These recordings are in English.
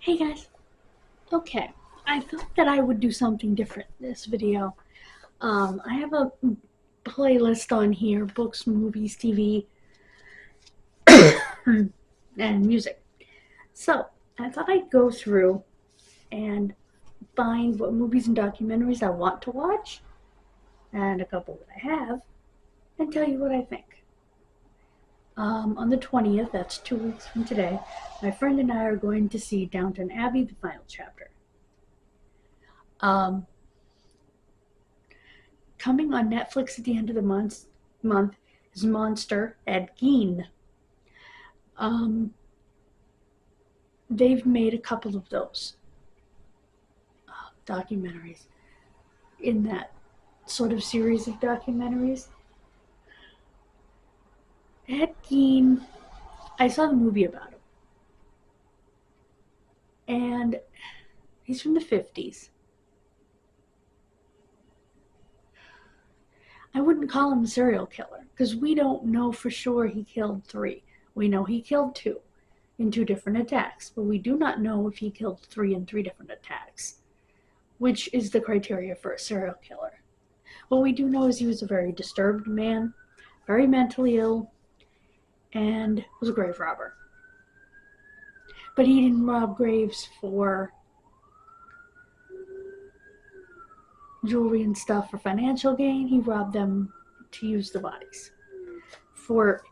Hey guys. Okay, I thought that I would do something different in this video. I have a playlist on here: books, movies, TV, and music. So I thought I'd go through and find what movies and documentaries I want to watch, and a couple that I have, and tell you what I think. On the 20th, that's 2 weeks from today, my friend and I are going to see Downton Abbey, the final chapter. Um, Coming on Netflix at the end of the month is Monster Ed Gein. Um, they've made a couple of those documentaries in that sort of series of documentaries. Ed Gein, I saw the movie about him, and he's from the 50s. I wouldn't call him a serial killer because we don't know for sure he killed 3. We know he killed 2 in 2 different attacks, but we do not know if he killed 3 in 3 different attacks, which is the criteria for a serial killer. What we do know is he was a very disturbed man, very mentally ill, and was a grave robber. But he didn't rob graves for jewelry and stuff for financial gain. He robbed them to use the bodies for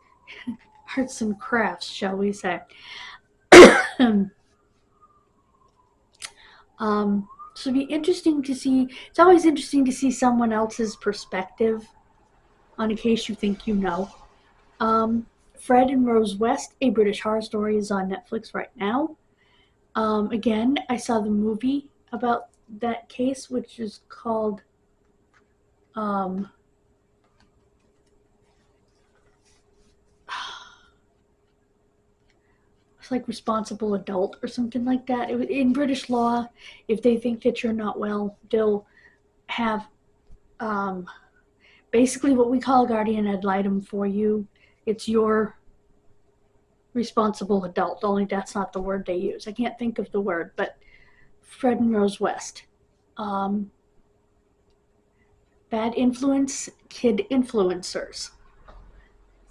arts and crafts, shall we say. So it'd be interesting to see. It's always interesting to see someone else's perspective on a case you think you know. Fred and Rose West, A British Horror Story, is on Netflix right now. Again, I saw the movie about that case, which is called um, it's like Responsible Adult or something like that. In British law, if they think that you're not well, they'll have um, basically what we call a guardian ad litem for you. It's your responsible adult, only that's not the word they use. I can't think of the word, but Fred and Rose West. Um, Bad influence, kid influencers.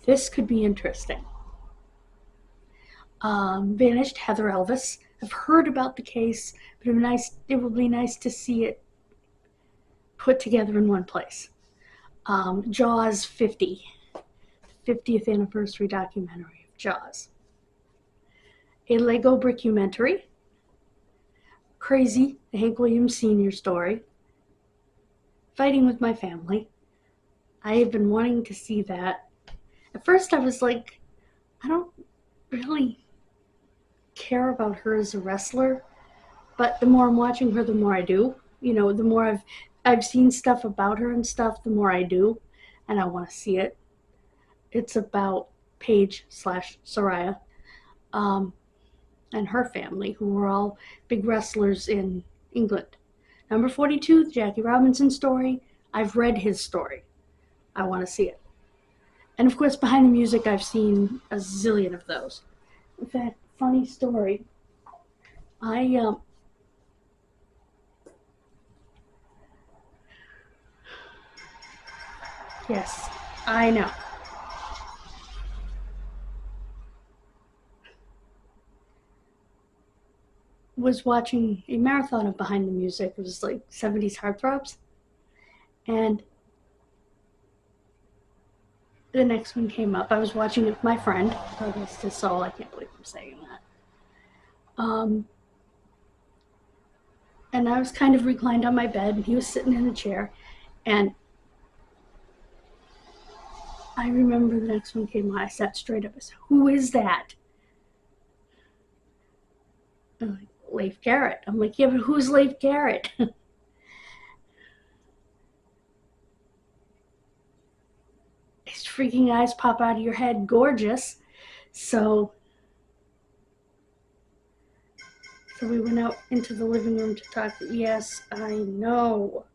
This could be interesting. Vanished Heather Elvis. I've heard about the case, but it would be nice to see it put together in one place. Jaws 50, 50th anniversary documentary of Jaws. A Lego brickumentary. Crazy, the Hank Williams Sr. story. Fighting with My Family. I have been wanting to see that. At first I was like, I don't really care about her as a wrestler, but the more I'm watching her, the more I do. You know, the more I've seen stuff about her and stuff, the more I do, and I want to see it. It's about Paige/Soraya, and her family, who were all big wrestlers in England. Number 42, the Jackie Robinson story. I've read his story. I want to see it. And of course, Behind the Music, I've seen a zillion of those. In fact, funny story. I Yes, I know. Was watching a marathon of Behind the Music. It was like 70s heartthrobs. And the next one came up. I was watching it with my friend. God rest his soul. I can't believe I'm saying that. And I was kind of reclined on my bed, and he was sitting in a chair. And I remember the next one came on. I sat straight up. I said, "Who is that?" I'm like, "Leif Garrett." I'm like, "Yeah, but who's Leif Garrett?" His freaking eyes pop out of your head, gorgeous. So So we went out into the living room to talk. Yes, I know.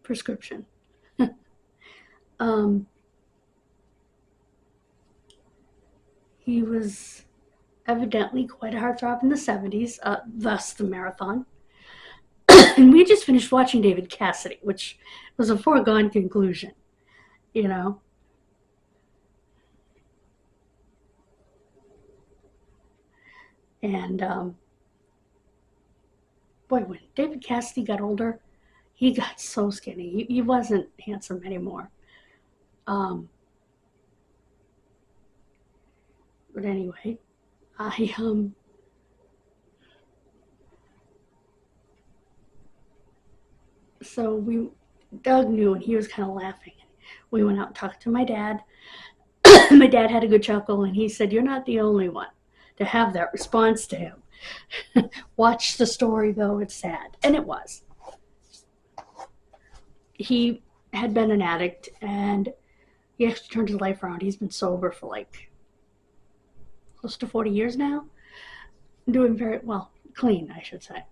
Prescription. um, He was evidently quite a heartthrob in the 70s, thus the marathon. And we just finished watching David Cassidy, which was a foregone conclusion, you know. And boy, when David Cassidy got older, he got so skinny. He wasn't handsome anymore. But anyway, so Doug knew, and he was kind of laughing. We went out and talked to my dad. My dad had a good chuckle, and he said, "You're not the only one to have that response to him. Watch the story, though, it's sad." And it was. He had been an addict, and he actually turned his life around. He's been sober for like close to 40 years now. Doing very well, clean, I should say.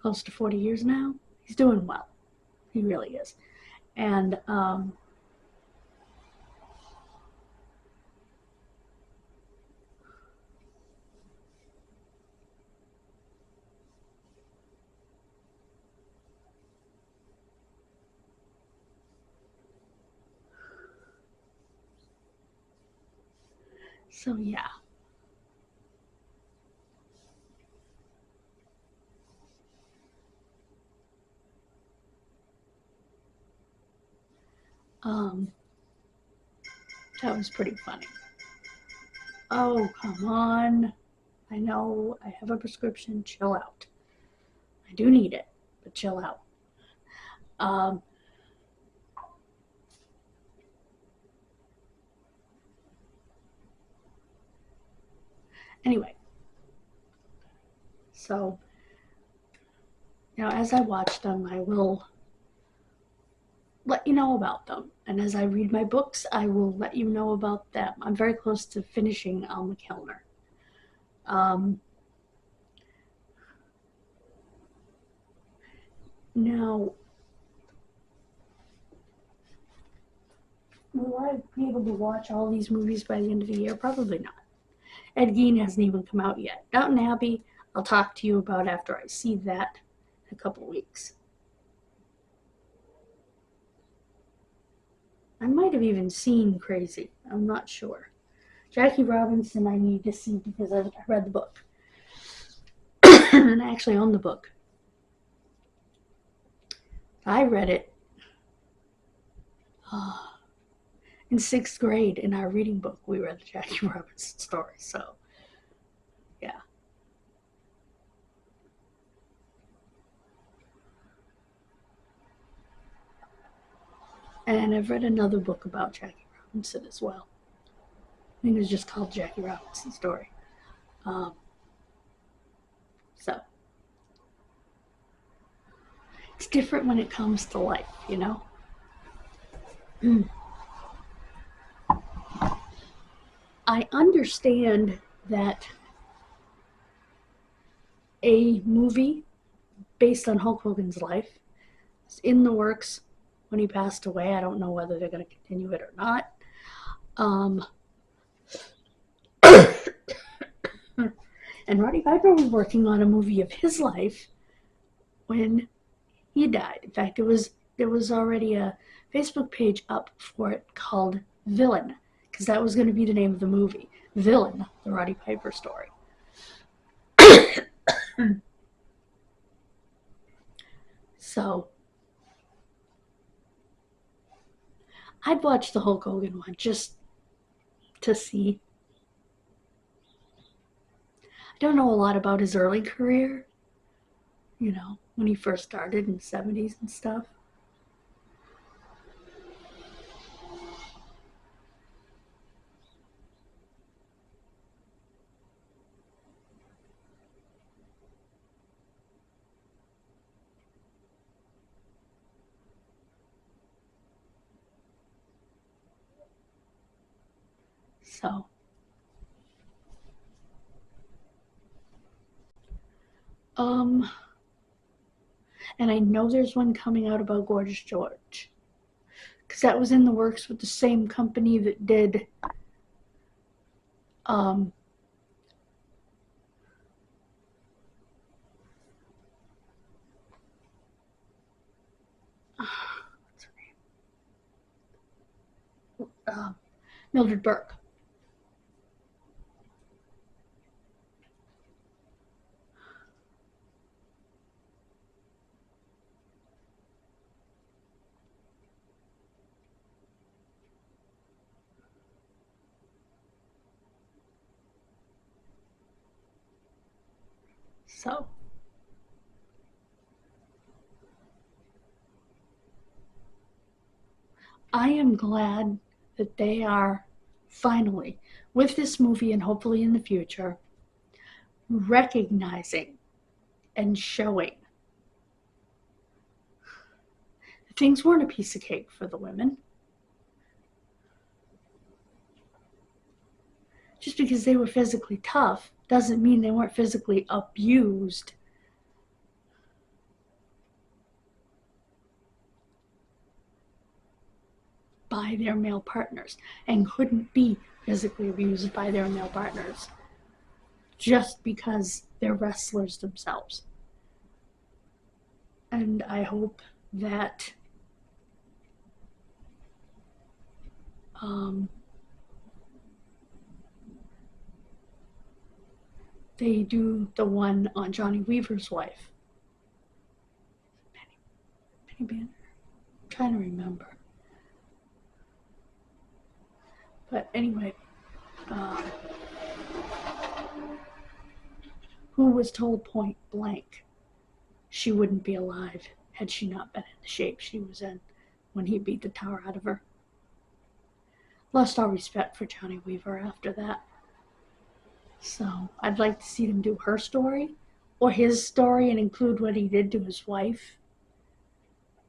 Close to 40 years now. He's doing well. He really is. And so, yeah. That was pretty funny. Oh, come on. I know I have a prescription. Chill out. I do need it, but chill out. Anyway, so, as I watch them, I will let you know about them. And as I read my books, I will let you know about them. I'm very close to finishing Alma Kellner. Now, will I be able to watch all these movies by the end of the year? Probably not. Ed Gein hasn't even come out yet. Downton Abbey, I'll talk to you about after I see that in a couple weeks. I might have even seen Crazy. I'm not sure. Jackie Robinson I need to see because I read the book. And I actually own the book. I read it in 6th grade in our reading book. We read the Jackie Robinson story. So, yeah. And I've read another book about Jackie Robinson as well. I think it was just called Jackie Robinson Story. So, it's different when it comes to life, I understand that a movie based on Hulk Hogan's life is in the works when he passed away. I don't know whether they're going to continue it or not. And Roddy Piper was working on a movie of his life when he died. In fact, there was already a Facebook page up for it called Villain, because that was going to be the name of the movie. Villain, the Roddy Piper story. So, I'd watch the Hulk Hogan one just to see. I don't know a lot about his early career, when he first started in the 70s and stuff. So, and I know there's one coming out about Gorgeous George, because that was in the works with the same company that did Um, what's her name? Mildred Burke. So I am glad that they are finally, with this movie and hopefully in the future, recognizing and showing that things weren't a piece of cake for the women. Just because they were physically tough doesn't mean they weren't physically abused. By their male partners and couldn't be physically abused by their male partners just because they're wrestlers themselves. And I hope that they do the one on Johnny Weaver's wife. Penny Banner? I'm trying to remember. But anyway, who was told point blank she wouldn't be alive had she not been in the shape she was in when he beat the tar out of her. Lost all respect for Johnny Weaver after that. So I'd like to see them do her story or his story and include what he did to his wife.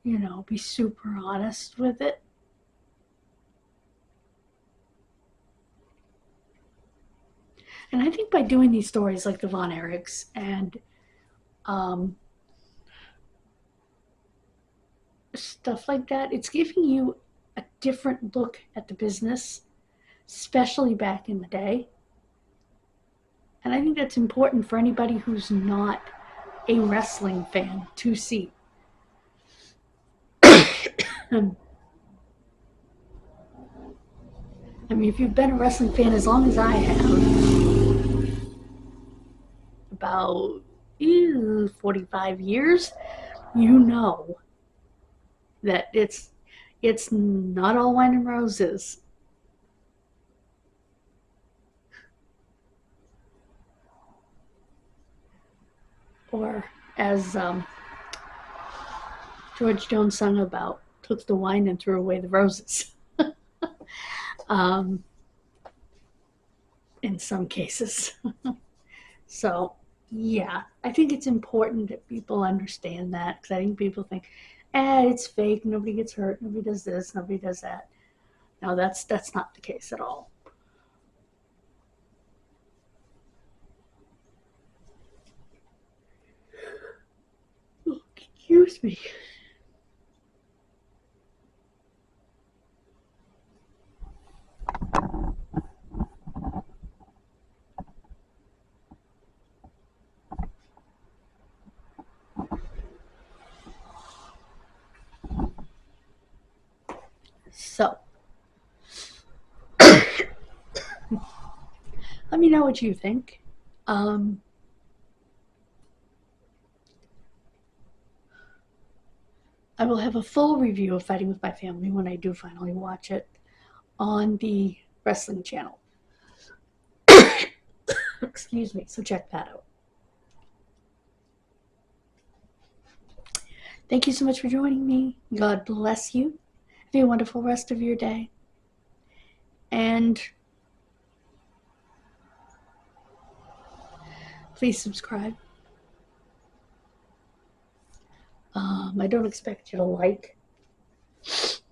You know, be super honest with it. And I think by doing these stories like the Von Erichs and stuff like that, it's giving you a different look at the business, especially back in the day. And I think that's important for anybody who's not a wrestling fan to see. I mean, if you've been a wrestling fan as long as I have, about 45 years, you know that it's not all wine and roses. Or as George Jones sung about, took the wine and threw away the roses. In some cases. So, yeah, I think it's important that people understand that because I think people think, it's fake, nobody gets hurt, nobody does this, nobody does that. No, that's not the case at all. Oh, excuse me. So, let me know what you think. I will have a full review of Fighting with My Family when I do finally watch it on the wrestling channel. Excuse me, so check that out. Thank you so much for joining me. God bless you. Have a wonderful rest of your day. And please subscribe. I don't expect you to like,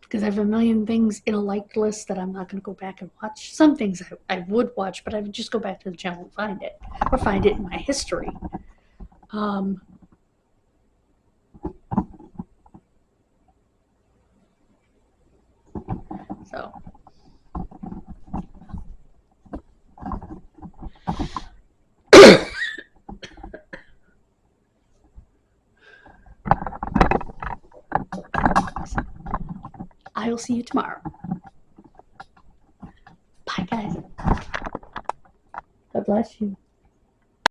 because I have a million things in a liked list that I'm not going to go back and watch. Some things I would watch, but I would just go back to the channel and find it, or find it in my history. So I will see you tomorrow. Bye, guys. God bless you.